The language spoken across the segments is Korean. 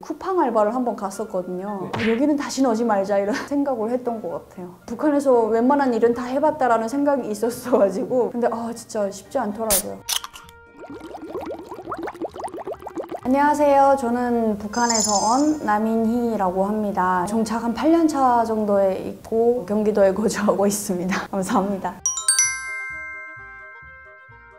쿠팡 알바를 한번 갔었거든요. 아, 여기는 다시는 오지 말자 이런 생각을 했던 것 같아요. 북한에서 웬만한 일은 다 해봤다라는 생각이 있었어가지고 근데 진짜 쉽지 않더라고요. 안녕하세요. 저는 북한에서 온 남인희라고 합니다. 정착 한 8년차 정도에 있고 경기도에 거주하고 있습니다. 감사합니다.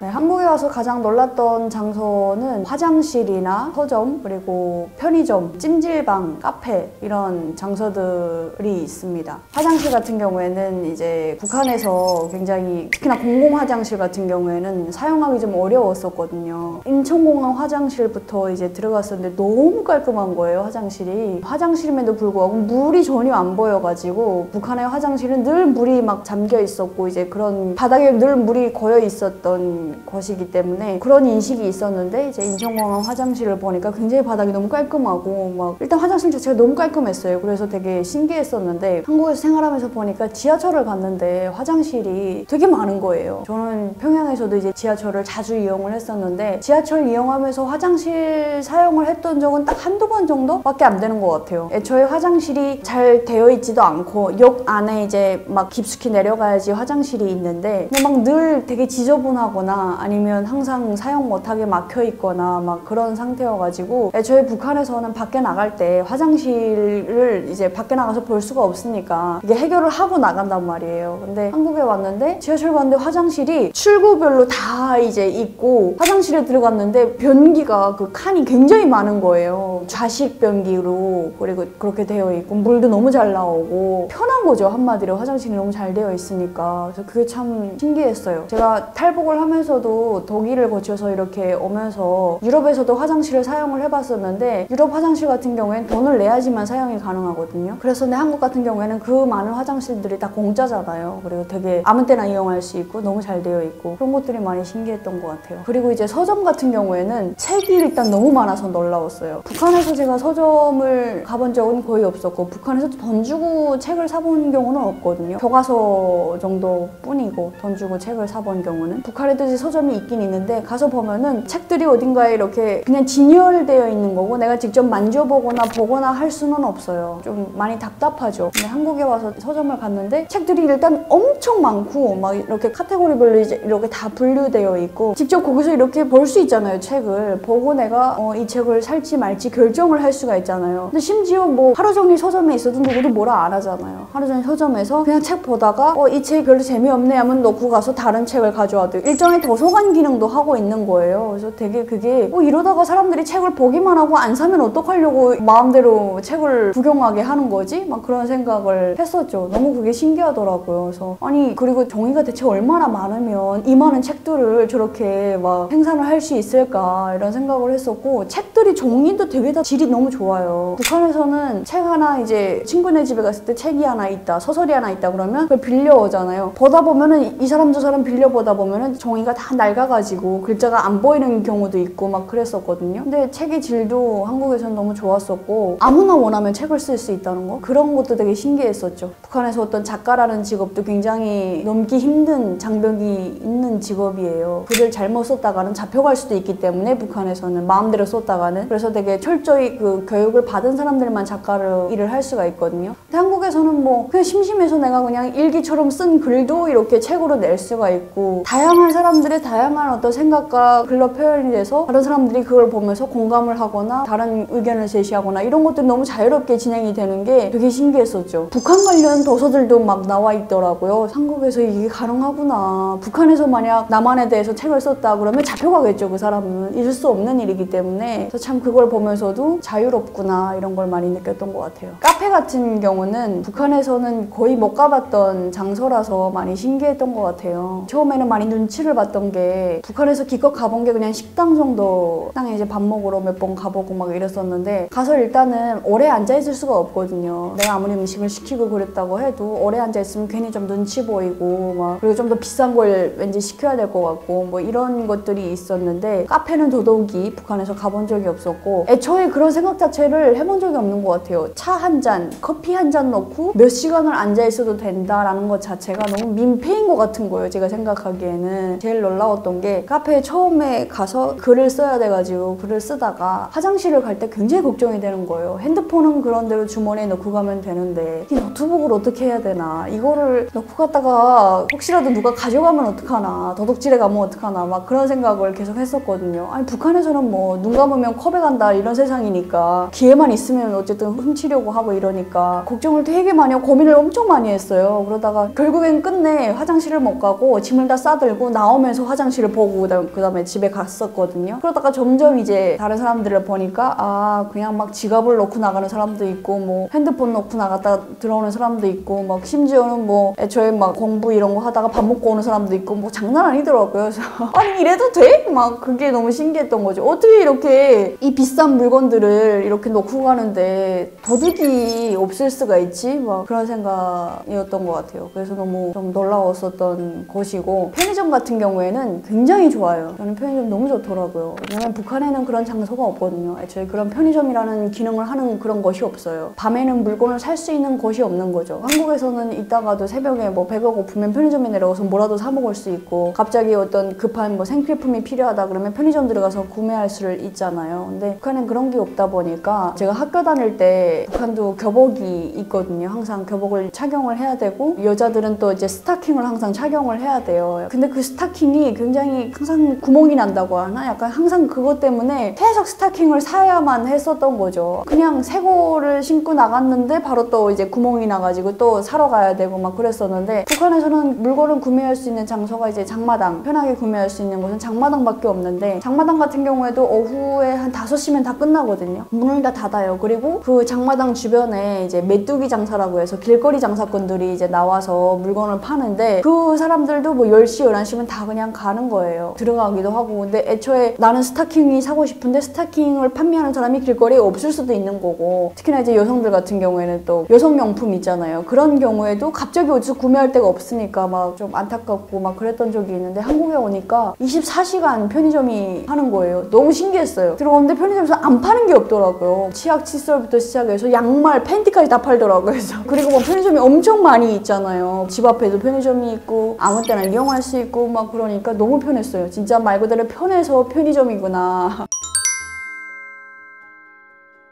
네, 한국에 와서 가장 놀랐던 장소는 화장실이나 서점, 그리고 편의점, 찜질방, 카페 이런 장소들이 있습니다. 화장실 같은 경우에는 이제 북한에서 굉장히 특히나 공공 화장실 같은 경우에는 사용하기 좀 어려웠었거든요. 인천공항 화장실부터 이제 들어갔었는데 너무 깔끔한 거예요, 화장실이. 화장실임에도 불구하고 물이 전혀 안 보여가지고 북한의 화장실은 늘 물이 막 잠겨 있었고 이제 그런 바닥에 늘 물이 고여 있었던 것이기 때문에 그런 인식이 있었는데 이제 인천공항 화장실을 보니까 굉장히 바닥이 너무 깔끔하고 막 일단 화장실 자체가 너무 깔끔했어요. 그래서 되게 신기했었는데 한국에서 생활하면서 보니까 지하철을 갔는데 화장실이 되게 많은 거예요. 저는 평양에서도 이제 지하철을 자주 이용을 했었는데 지하철 이용하면서 화장실 사용을 했던 적은 딱 한두 번 정도밖에 안 되는 것 같아요. 애초에 화장실이 잘 되어 있지도 않고 역 안에 이제 막 깊숙이 내려가야지 화장실이 있는데 근데 막 늘 되게 지저분하거나 아니면 항상 사용 못하게 막혀 있거나 막 그런 상태여가지고 애초에 북한에서는 밖에 나갈 때 화장실을 이제 밖에 나가서 볼 수가 없으니까 이게 해결을 하고 나간단 말이에요. 근데 한국에 왔는데 지하철 갔는데 화장실이 출구별로 다 이제 있고 화장실에 들어갔는데 변기가 그 칸이 굉장히 많은 거예요. 좌식 변기로 그리고 그렇게 되어 있고 물도 너무 잘 나오고 편한 거죠. 한마디로 화장실이 너무 잘 되어 있으니까. 그래서 그게 참 신기했어요. 제가 탈북을 하면서 독일을 거쳐서 이렇게 오면서 유럽에서도 화장실을 사용을 해봤었는데 유럽 화장실 같은 경우에는 돈을 내야지만 사용이 가능하거든요. 그래서 내 한국 같은 경우에는 그 많은 화장실들이 다 공짜잖아요. 그리고 되게 아무 때나 이용할 수 있고 너무 잘 되어 있고 그런 것들이 많이 신기했던 것 같아요. 그리고 이제 서점 같은 경우에는 책이 일단 너무 많아서 놀라웠어요. 북한에서 제가 서점을 가본 적은 거의 없었고 북한에서 돈 주고 책을 사본 경우는 없거든요. 교과서 정도뿐이고 돈 주고 책을 사본 경우는 북한에도 서점이 있긴 있는데 가서 보면은 책들이 어딘가에 이렇게 그냥 진열되어 있는 거고 내가 직접 만져보거나 보거나 할 수는 없어요. 좀 많이 답답하죠. 근데 한국에 와서 서점을 갔는데 책들이 일단 엄청 많고 막 이렇게 카테고리별로 이제 이렇게 다 분류되어 있고 직접 거기서 이렇게 볼 수 있잖아요. 책을 보고 내가 이 책을 살지 말지 결정을 할 수가 있잖아요. 근데 심지어 뭐 하루 종일 서점에 있어도 누구도 뭐라 안 하잖아요. 하루 종일 서점에서 그냥 책 보다가 이 책이 별로 재미없네 하면 놓고 가서 다른 책을 가져와도 일종의 도서관 기능도 하고 있는 거예요. 그래서 되게 그게 이러다가 사람들이 책을 보기만 하고 안 사면 어떡하려고 마음대로 책을 구경하게 하는 거지? 막 그런 생각을 했었죠. 너무 그게 신기하더라고요. 그래서 아니 그리고 종이가 대체 얼마나 많으면 이 많은 책들을 저렇게 막 생산을 할 수 있을까 이런 생각을 했었고 책들이 종이도 되게 다 질이 너무 좋아요. 북한에서는 책 하나 이제 친구네 집에 갔을 때 책이 하나 있다, 서설이 하나 있다 그러면 그걸 빌려오잖아요. 보다 보면은 이 사람 저 사람 빌려보다 보면은 종이가 다 낡아가지고 글자가 안 보이는 경우도 있고 막 그랬었거든요. 근데 책의 질도 한국에서는 너무 좋았었고 아무나 원하면 책을 쓸 수 있다는 거 그런 것도 되게 신기했었죠. 북한에서 어떤 작가라는 직업도 굉장히 넘기 힘든 장벽이 있는 직업이에요. 글을 잘못 썼다가는 잡혀갈 수도 있기 때문에 북한에서는 마음대로 썼다가는 그래서 되게 철저히 그 교육을 받은 사람들만 작가로 일을 할 수가 있거든요. 근데 한국에서는 뭐 그냥 심심해서 내가 그냥 일기처럼 쓴 글도 이렇게 책으로 낼 수가 있고 다양한 사람들의 다양한 어떤 생각과 글로 표현이 돼서 다른 사람들이 그걸 보면서 공감을 하거나 다른 의견을 제시하거나 이런 것들이 너무 자유롭게 진행이 되는 게 되게 신기했었죠. 북한 관련 도서들도 막 나와 있더라고요. 한국에서 이게 가능하구나. 북한에서 만약 남한에 대해서 책을 썼다 그러면 잡혀가겠죠. 그 사람은 잊을 수 없는 일이기 때문에 그래서 참 그걸 보면서도 자유롭구나 이런 걸 많이 느꼈던 것 같아요. 카페 같은 경우는 북한에서는 거의 못 가봤던 장소라서 많이 신기했던 것 같아요. 처음에는 많이 눈치를 봤던 게 북한에서 기껏 가본 게 그냥 식당 정도 식당에 이제 밥 먹으러 몇 번 가보고 막 이랬었는데 가서 일단은 오래 앉아있을 수가 없거든요. 내가 아무리 음식을 시키고 그랬다고 해도 오래 앉아있으면 괜히 좀 눈치 보이고 막 그리고 좀 더 비싼 걸 왠지 시켜야 될 것 같고 뭐 이런 것들이 있었는데 카페는 더더욱이 북한에서 가본 적이 없었고 애초에 그런 생각 자체를 해본 적이 없는 것 같아요. 차 한 잔, 커피 한 잔 넣고 몇 시간을 앉아있어도 된다라는 것 자체가 너무 민폐인 것 같은 거예요. 제가 생각하기에는 제일 제일 놀라웠던 게 카페에 처음에 가서 글을 써야 돼가지고 글을 쓰다가 화장실을 갈 때 굉장히 걱정이 되는 거예요. 핸드폰은 그런 대로 주머니에 넣고 가면 되는데 이 노트북을 어떻게 해야 되나, 이거를 넣고 갔다가 혹시라도 누가 가져가면 어떡하나, 도둑질에 가면 어떡하나, 막 그런 생각을 계속 했었거든요. 아니 북한에서는 뭐 눈 감으면 컵에 간다 이런 세상이니까 기회만 있으면 어쨌든 훔치려고 하고 이러니까 걱정을 되게 많이 하고 고민을 엄청 많이 했어요. 그러다가 결국엔 끝내 화장실을 못 가고 짐을 다 싸들고 나오면서 화장실을 보고 그 다음에 집에 갔었거든요. 그러다가 점점 이제 다른 사람들을 보니까 아 그냥 막 지갑을 넣고 나가는 사람도 있고 뭐 핸드폰 넣고 나갔다 들어오는 사람도 있고 막 심지어는 뭐 애초에 막 공부 이런 거 하다가 밥 먹고 오는 사람도 있고 뭐 장난 아니더라고요. 그래서 아니 이래도 돼? 막 그게 너무 신기했던 거죠. 어떻게 이렇게 이 비싼 물건들을 이렇게 놓고 가는데 도둑이 없을 수가 있지? 막 그런 생각이었던 것 같아요. 그래서 너무 좀 놀라웠었던 곳이고, 편의점 같은 경우에는 굉장히 좋아요. 저는 편의점 너무 좋더라고요. 왜냐면 북한에는 그런 장소가 없거든요. 애초에 그런 편의점이라는 기능을 하는 그런 것이 없어요. 밤에는 물건을 살 수 있는 곳이 없는 거죠. 한국에서는 이따가도 새벽에 뭐 배가 고프면 편의점에 내려가서 뭐라도 사 먹을 수 있고, 갑자기 어떤 급한 뭐 생필품이 필요하다 그러면 편의점 들어가서 구매할 수 있잖아요. 근데 북한은 그런 게 없다 보니까 제가 학교 다닐 때 북한도 교복이 있거든요. 항상 교복을 착용을 해야 되고, 여자들은 또 이제 스타킹을 항상 착용을 해야 돼요. 근데 그 스타킹이 굉장히 항상 구멍이 난다고 하나? 약간 항상 그것 때문에 계속 스타킹을 사야만 했었던 거죠. 그냥 새 거를 신고 나갔는데 바로 또 이제 구멍이 나가지고 또 사러 가야 되고 막 그랬었는데, 북한에서는 물건을 구매할 수 있는 장소가 이제 장마당, 편하게 구매할 수 있는 곳은 장마당밖에 없는데, 장마당 같은 경우에도 오후에 한 5시면 다 끝나거든요. 문을 다 닫아요. 그리고 그 장마당 주변에 이제 메뚜기 장사라고 해서 길거리 장사꾼들이 이제 나와서 물건을 파는데, 그 사람들도 뭐 10시, 11시면 다 그냥 가는 거예요. 들어가기도 하고. 근데 애초에 나는 스타킹이 사고 싶은데 스타킹을 판매하는 사람이 길거리에 없을 수도 있는 거고, 특히나 이제 여성들 같은 경우에는 또 여성용품 있잖아요. 그런 경우에도 갑자기 어디서 구매할 데가 없으니까 막 좀 안타깝고 막 그랬던 적이 있는데, 한국에 오니까 24시간 편의점이 하는 거예요. 너무 신기했어요. 들어갔는데 편의점에서 안 파는 게 없더라고요. 치약, 칫솔부터 시작해서 양말, 팬티까지 다 팔더라고요. 그래서 그리고 뭐 편의점이 엄청 많이 있잖아요. 집 앞에도 편의점이 있고 아무 때나 이용할 수 있고 막 그러니까 너무 편했어요. 진짜 말 그대로 편해서 편의점이구나.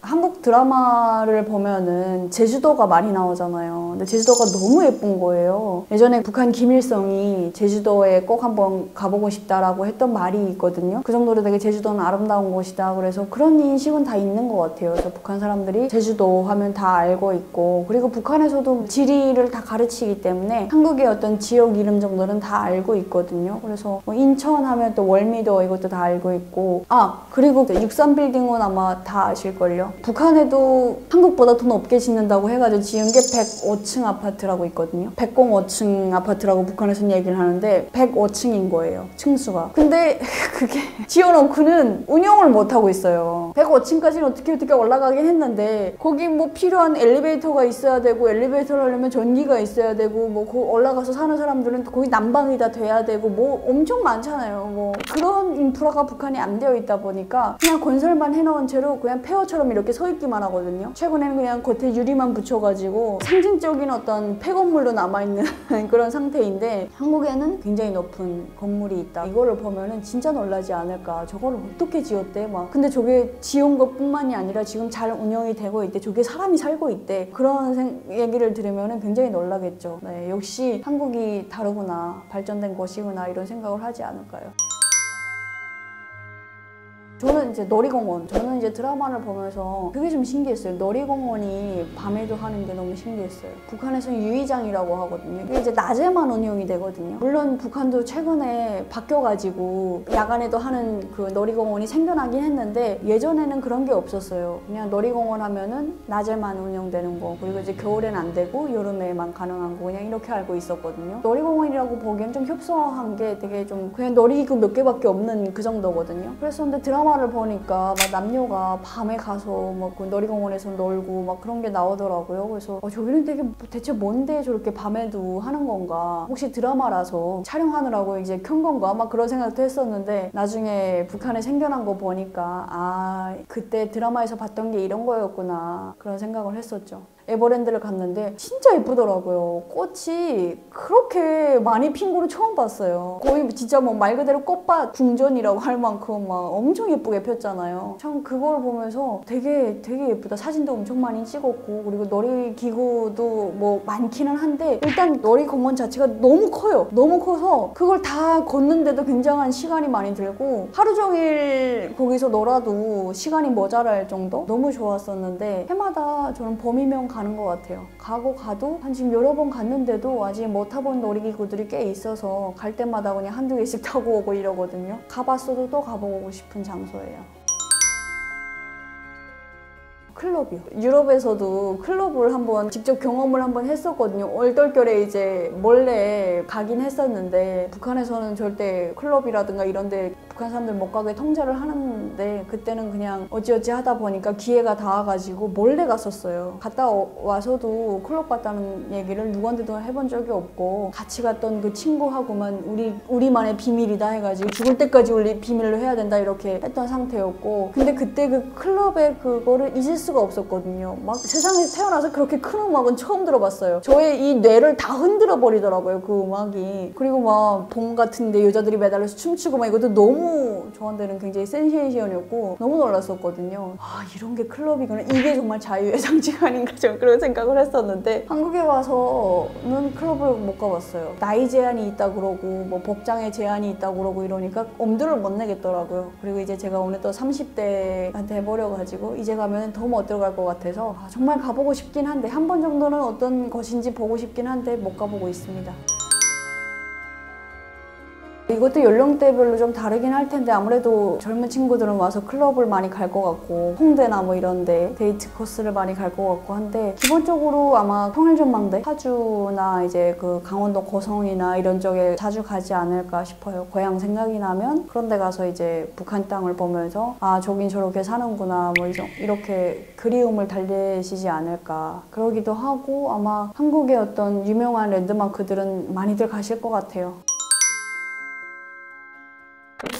한국 드라마를 보면은 제주도가 많이 나오잖아요. 근데 제주도가 너무 예쁜 거예요. 예전에 북한 김일성이 제주도에 꼭 한번 가보고 싶다라고 했던 말이 있거든요. 그 정도로 되게 제주도는 아름다운 곳이다. 그래서 그런 인식은 다 있는 것 같아요. 그래서 북한 사람들이 제주도 하면 다 알고 있고, 그리고 북한에서도 지리를 다 가르치기 때문에 한국의 어떤 지역 이름 정도는 다 알고 있거든요. 그래서 뭐 인천 하면 또 월미도 이것도 다 알고 있고, 아 그리고 63빌딩은 아마 다 아실걸요. 북한에도 한국보다 더 높게 짓는다고 해가지고 지은 게 105층 아파트라고 있거든요. 105층 아파트라고 북한에서는 얘기를 하는데 105층인 거예요, 층수가. 근데 그게 지어놓고는 운영을 못하고 있어요. 105층까지는 어떻게 올라가긴 했는데, 거기 뭐 필요한 엘리베이터가 있어야 되고, 엘리베이터를 하려면 전기가 있어야 되고, 뭐 그 올라가서 사는 사람들은 거기 난방이 다 돼야 되고, 뭐 엄청 많잖아요. 뭐 그런 인프라가 북한이 안 되어 있다 보니까 그냥 건설만 해놓은 채로 그냥 폐허처럼 이렇게 서 있기만 하거든요. 최근에는 그냥 겉에 유리만 붙여가지고 상징적인 어떤 폐건물로 남아있는 그런 상태인데, 한국에는 굉장히 높은 건물이 있다. 이거를 보면은 진짜 놀라지 않을까. 저거를 어떻게 지었대? 막. 근데 저게 지은 것뿐만이 아니라 지금 잘 운영이 되고 있대. 저게 사람이 살고 있대. 그런 얘기를 들으면은 굉장히 놀라겠죠. 네, 역시 한국이 다르구나, 발전된 곳이구나, 이런 생각을 하지 않을까요? 저는 이제 놀이공원, 저는 이제 드라마를 보면서 그게 좀 신기했어요. 놀이공원이 밤에도 하는 게 너무 신기했어요. 북한에서는 유의장이라고 하거든요. 이게 이제 낮에만 운영이 되거든요. 물론 북한도 최근에 바뀌어가지고 야간에도 하는 그 놀이공원이 생겨나긴 했는데, 예전에는 그런 게 없었어요. 그냥 놀이공원 하면은 낮에만 운영되는 거, 그리고 이제 겨울엔 안 되고 여름에만 가능한 거, 그냥 이렇게 알고 있었거든요. 놀이공원이라고 보기엔 좀 협소한 게 되게 좀 그냥 놀이기구 몇 개밖에 없는 그 정도거든요. 그랬었는데 드라마를 보니까 막 남녀가 밤에 가서 막 그 놀이공원에서 놀고 막 그런 게 나오더라고요. 그래서 저기는 되게 대체 뭔데 저렇게 밤에도 하는 건가? 혹시 드라마라서 촬영하느라고 이제 켠 건가? 막 그런 생각도 했었는데, 나중에 북한에 생겨난 거 보니까 아 그때 드라마에서 봤던 게 이런 거였구나, 그런 생각을 했었죠. 에버랜드를 갔는데 진짜 예쁘더라고요. 꽃이 그렇게 많이 핀 거를 처음 봤어요. 거의 진짜 뭐 말 그대로 꽃밭 궁전이라고 할 만큼 막 엄청 예쁘게 폈잖아요. 참 그걸 보면서 되게 예쁘다. 사진도 엄청 많이 찍었고, 그리고 놀이기구도 뭐 많기는 한데 일단 놀이공원 자체가 너무 커요. 너무 커서 그걸 다 걷는데도 굉장한 시간이 많이 들고 하루 종일 거기서 놀아도 시간이 모자랄 정도? 너무 좋았었는데 해마다 저는 봄이면 가는 것 같아요. 가도 한 지금 여러 번 갔는데도 아직 못 타본 놀이기구들이 꽤 있어서 갈 때마다 그냥 한두 개씩 타고 오고 이러거든요. 가봤어도 또 가보고 싶은 장소예요. 클럽이요. 유럽에서도 클럽을 한번 직접 경험을 한번 했었거든요. 얼떨결에 이제 몰래 가긴 했었는데 북한에서는 절대 클럽이라든가 이런데 북한 사람들 못 가게 통제를 하는데 그때는 그냥 어찌어찌 하다 보니까 기회가 닿아가지고 몰래 갔었어요. 갔다 와서도 클럽 갔다는 얘기를 누구한테도 해본 적이 없고 같이 갔던 그 친구하고만 우리만의 비밀이다 해가지고 죽을 때까지 우리 비밀로 해야 된다 이렇게 했던 상태였고, 근데 그때 그 클럽의 그거를 잊을 수가 없었거든요. 막 세상에 태어나서 그렇게 큰 음악은 처음 들어봤어요. 저의 이 뇌를 다 흔들어 버리더라고요, 그 음악이. 그리고 막 봄 같은데 여자들이 매달려서 춤추고 막 이것도 너무 저한테는 굉장히 센세이션이었고 너무 놀랐었거든요. 아, 이런 게 클럽이구나. 이게 정말 자유의 상징 아닌가 좀 그런 생각을 했었는데 한국에 와서는 클럽을 못 가봤어요. 나이 제한이 있다 그러고 뭐 복장에 제한이 있다 그러고 이러니까 엄두를 못 내겠더라고요. 그리고 이제 제가 오늘 또 30대가 돼버려가지고 이제 가면 더 못 들어갈 것 같아서 정말 가보고 싶긴 한데 한 번 정도는 어떤 것인지 보고 싶긴 한데 못 가보고 있습니다. 이것도 연령대별로 좀 다르긴 할 텐데 아무래도 젊은 친구들은 와서 클럽을 많이 갈 것 같고 홍대나 뭐 이런데 데이트 코스를 많이 갈 것 같고 한데 기본적으로 아마 통일전망대, 파주나 이제 그 강원도 고성이나 이런 쪽에 자주 가지 않을까 싶어요. 고향 생각이 나면 그런 데 가서 이제 북한 땅을 보면서 아, 저긴 저렇게 사는구나 뭐 이렇게 그리움을 달래시지 않을까. 그러기도 하고 아마 한국의 어떤 유명한 랜드마크들은 많이들 가실 것 같아요.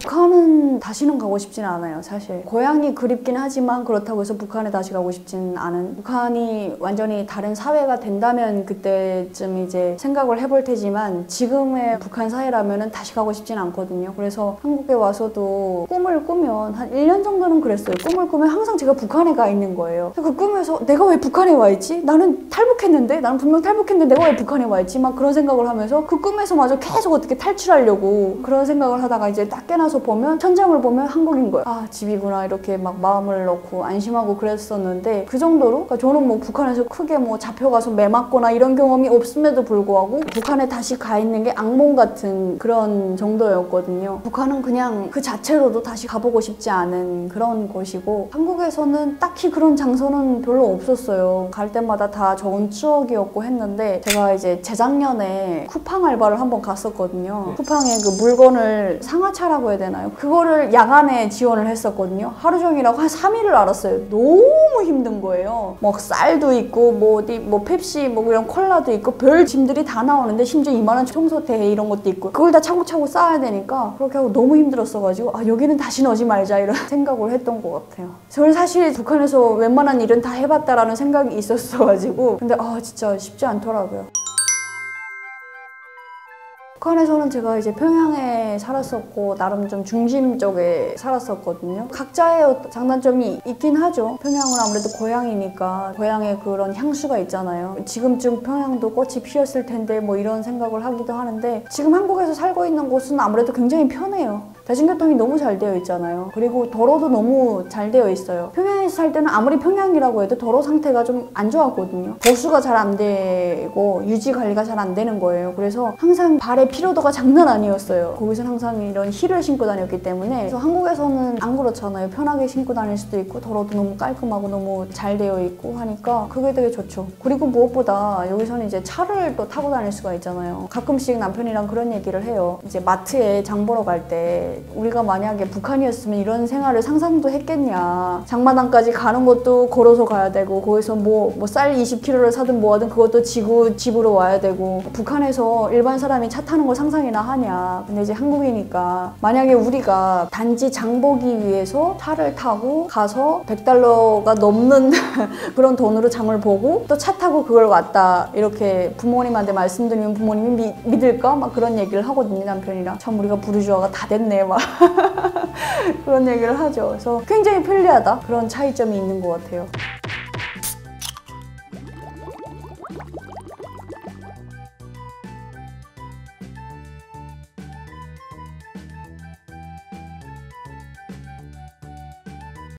북한은 다시는 가고 싶지는 않아요, 사실. 고향이 그립긴 하지만 그렇다고 해서 북한에 다시 가고 싶지는 않은. 북한이 완전히 다른 사회가 된다면 그때쯤 이제 생각을 해볼 테지만 지금의 북한 사회라면 다시 가고 싶지는 않거든요. 그래서 한국에 와서도 꿈을 꾸면 한 1년 정도는 그랬어요. 꿈을 꾸면 항상 제가 북한에 가 있는 거예요. 그 꿈에서 내가 왜 북한에 와 있지? 나는 탈북했는데? 나는 분명 탈북했는데 내가 왜 북한에 와 있지? 막 그런 생각을 하면서 그 꿈에서마저 계속 어떻게 탈출하려고 그런 생각을 하다가 이제 딱 깨나서 보면 천장을 보면 한국인 거예요. 아, 집이구나 이렇게 막 마음을 넣고 안심하고 그랬었는데 그 정도로 그러니까 저는 뭐 북한에서 크게 뭐 잡혀가서 매 맞거나 이런 경험이 없음에도 불구하고 북한에 다시 가 있는 게 악몽 같은 그런 정도였거든요. 북한은 그냥 그 자체로도 다시 가보고 싶지 않은 그런 곳이고 한국에서는 딱히 그런 장소는 별로 없었어요. 갈 때마다 다 좋은 추억이었고 했는데 제가 이제 재작년에 쿠팡 알바를 한번 갔었거든요. 쿠팡에 그 물건을 상하차라고 해야 되나요? 그거를 야간에 지원을 했었거든요. 하루 종일하고 한 3일을 알았어요. 너무 힘든 거예요. 뭐 쌀도 있고 뭐 어디 뭐 펩시 뭐 이런 콜라도 있고 별 짐들이 다 나오는데 심지어 이만한 청소대 이런 것도 있고 그걸 다 차곡차곡 쌓아야 되니까 그렇게 하고 너무 힘들었어가지고 아, 여기는 다시는 오지 말자 이런 생각을 했던 것 같아요. 저는 사실 북한에서 웬만한 일은 다 해봤다라는 생각이 있었어가지고 근데 아, 진짜 쉽지 않더라고요. 북한에서는 제가 이제 평양에 살았었고 나름 좀 중심 쪽에 살았었거든요. 각자의 장단점이 있긴 하죠. 평양은 아무래도 고향이니까 고향에 그런 향수가 있잖아요. 지금쯤 평양도 꽃이 피었을 텐데 뭐 이런 생각을 하기도 하는데 지금 한국에서 살고 있는 곳은 아무래도 굉장히 편해요. 대중교통이 너무 잘 되어 있잖아요. 그리고 도로도 너무 잘 되어 있어요. 평양에서 살 때는 아무리 평양이라고 해도 도로 상태가 좀 안 좋았거든요. 보수가 잘 안 되고 유지 관리가 잘 안 되는 거예요. 그래서 항상 발의 피로도가 장난 아니었어요. 거기서는 항상 이런 힐을 신고 다녔기 때문에 그래서 한국에서는 안 그렇잖아요. 편하게 신고 다닐 수도 있고 도로도 너무 깔끔하고 너무 잘 되어 있고 하니까 그게 되게 좋죠. 그리고 무엇보다 여기서는 이제 차를 또 타고 다닐 수가 있잖아요. 가끔씩 남편이랑 그런 얘기를 해요. 이제 마트에 장 보러 갈 때 하는데 우리가 만약에 북한이었으면 이런 생활을 상상도 했겠냐. 장마당까지 가는 것도 걸어서 가야 되고 거기서 뭐 쌀 20kg를 사든 뭐하든 그것도 집으로 와야 되고 북한에서 일반 사람이 차 타는 걸 상상이나 하냐. 근데 이제 한국이니까 만약에 우리가 단지 장보기 위해서 차를 타고 가서 $100가 넘는 그런 돈으로 장을 보고 또 차 타고 그걸 왔다 이렇게 부모님한테 말씀드리면 부모님이 믿을까? 막 그런 얘기를 하거든요, 남편이랑. 참 우리가 부르주아가 다 됐네 막 그런 얘기를 하죠. 그래서 굉장히 편리하다, 그런 차이점이 있는 것 같아요.